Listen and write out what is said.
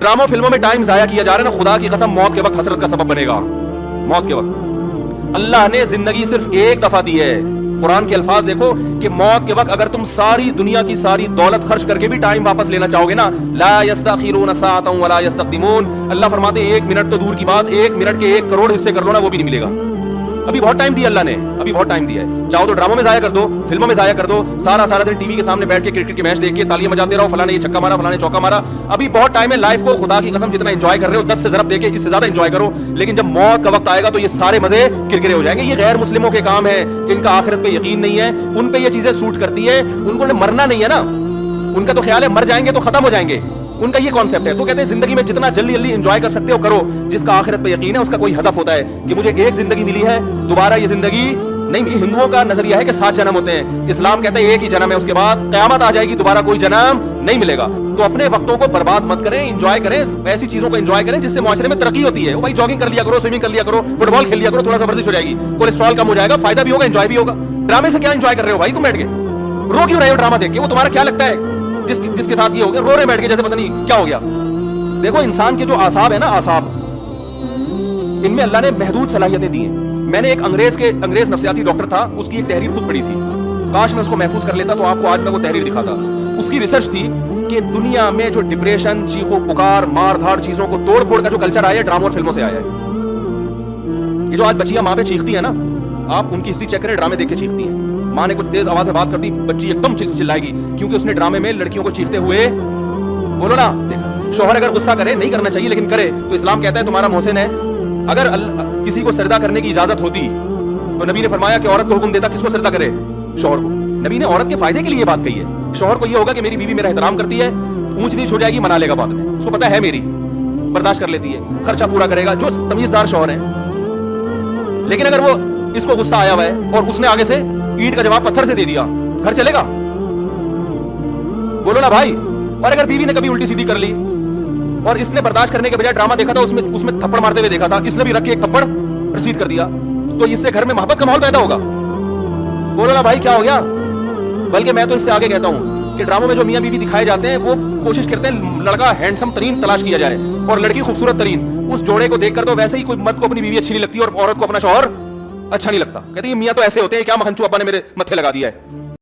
ڈراموں فلموں میں ٹائم ضائع کیا جا رہا ہے نا, خدا کی قسم موت کے وقت حسرت کا سبب بنے گا. موت کے وقت اللہ نے زندگی صرف ایک دفعہ دی ہے. قرآن کے الفاظ دیکھو کہ موت کے وقت اگر تم ساری دنیا کی ساری دولت خرچ کر کے بھی ٹائم واپس لینا چاہو گے نا, لا یستاخرون ساعۃ ولا یستقدمون, اللہ فرماتے ہیں 1 منٹ تو دور کی بات, 1 منٹ کے 1 کروڑ حصے کر لو نا وہ بھی نہیں ملے گا. ابھی بہت ٹائم دیا اللہ نے, ابھی بہت ٹائم دیا ہے. چاہو تو ڈراموں میں ضائع کر دو, فلموں میں ضائع کر دو, سارا دن ٹی وی کے سامنے بیٹھ کے کرکٹ کے میچ دیکھ کے تالیاں بجاتے رہو, فلاں نے یہ چھکا مارا, فلاں نے چوکا مارا. ابھی بہت ٹائم ہے. لائف کو خدا کی قسم جتنا انجوائے کر رہے ہو 10 سے ضرب دے کے اس سے زیادہ انجوائے کرو. لیکن جب موت کا وقت آئے گا تو یہ سارے مزے کرکرے ہو جائیں گے. یہ غیر مسلموں کے کام ہے جن کا آخرت پہ یقین نہیں ہے, ان پہ یہ چیزیں سوٹ کرتی ہے. ان کو مرنا نہیں ہے نا, ان کا تو خیال ہے مر جائیں گے تو ختم ہو جائیں گے, ان کا یہ کانسیپٹ ہے. تو کہتے ہیں زندگی میں جتنا جلدی انجوائے کر سکتے ہو کرو. جس کا آخرت پہ یقین ہے اس کا کوئی ہدف ہوتا ہے کہ مجھے ایک زندگی ملی ہے, دوبارہ یہ زندگی نہیں. ہندوؤں کا نظریہ ہے کہ 7 جنم ہوتے ہیں, اسلام کہتا ہے ایک ہی جنم ہے, اس کے بعد قیامت آ جائے گی, دوبارہ کوئی جنم نہیں ملے گا. تو اپنے وقتوں کو برباد مت کریں, انجوائے کریں, ایسی چیزوں کو انجوائے کریں جس سے معاشرے میں ترقی ہوتی ہے. بھائی جاگنگ کر لیا کرو, سوئمنگ کر لیا کرو, فٹ بال کھیل لیا کرو, تھوڑا سا ورزش ہو جائے گی, کولیسٹرول کم ہو جائے گا, فائدہ بھی ہوگا, انجوائے بھی ہوگا. ڈرامے سے کیا انجوائے کر رہے ہو بھائی؟ تم بیٹھ کے رو کیوں رہے ہو ڈرامہ دیکھ کے؟ وہ تمہارا کیا لگتا ہے جس کے ساتھ یہ ہو گیا رو رہے بیٹھ کے جیسے پتہ نہیں کیا ہو گیا. دیکھو انسان کے جو اعصاب ہے نا, اعصاب, ان میں اللہ نے محدود صلاحیتیں دی ہیں. میں نے ایک انگریز نفسیاتی ڈاکٹر تھا, اس کی ایک تحریر خود پڑھی تھی. کاش میں اس کو محفوظ کر لیتا تو آپ کو آج میں وہ تحریر دکھاتا. اس کی ریسرچ تھی کہ دنیا میں جو ڈپریشن, چیخو پکار, مار دھاڑ چیزوں کو توڑ پھوڑ کا جو کلچر آیا ہے ڈراموں اور فلموں سے آیا ہے. یہ جو آج بچیاں ماں پہ چیختی ہیں نا, آپ ان کی ہسٹری چیک کریں, ڈرامے دیکھ کے چیختی ہیں. ماں نے کچھ تیز آواز میں بات کر دی, بچی ایک دم چلائے گی کیونکہ اس نے ڈرامے میں لڑکیوں کو چیختے ہوئے بولو نا دیکھا. شوہر اگر غصہ کرے, نہیں کرنا چاہیے لیکن کرے, تو اسلام کہتا ہے تمہارا محسن ہے. اگر کسی کو سجدہ کرنے کی اجازت ہوتی تو نبی نے فرمایا کہ عورت کو حکم دیتا کس کو سجدہ کرے؟ شوہر کو. نبی نے عورت کے فائدے کے لیے یہ بات کہی ہے. شوہر کو یہ ہوگا کہ میری بیوی میرا احترام کرتی ہے, اونچ نیچ ہو جائے گی منا لے گا بعد میں, اس کو پتا ہے میری برداشت کر لیتی ہے, خرچہ پورا کرے گا, جو تمیزدار شوہر ہے. لیکن اگر وہ اس کو غصہ آیا ہوا ہے اور اس نے آگے سے اینٹ کا جواب پتھر سے دے دیا, گھر چلے گا؟ بولو نا بھائی. اور اگر بیوی نے کبھی الٹی سیدھی کر لی اور اس نے برداشت کرنے کے بجائے ڈرامہ دیکھا تھا, اس میں تھپڑ مارتے ہوئے دیکھا تھا, اس نے بھی رکھ کے ایک تھپڑ رسید کر دیا, تو اس سے گھر میں محبت کا ماحول پیدا ہوگا؟ بولو نا بھائی کیا ہو گیا؟ بلکہ میں تو اس سے آگے کہتا ہوں کہ ڈراموں میں جو میاں بیوی دکھائے جاتے ہیں وہ کوشش کرتے ہیں لڑکا ہینڈسم ترین تلاش کیا جائے اور لڑکی خوبصورت ترین. اس جوڑے کو دیکھ کر تو ویسے ہی کوئی مرد کو اپنی بیوی اچھی نہیں لگتی اور عورت کو اپنا شوہر اچھا نہیں لگتا. کہتے ہیں میاں تو ایسے ہوتے ہیں, کیا مکھن چو ابا نے میرے متھے لگا دیا ہے.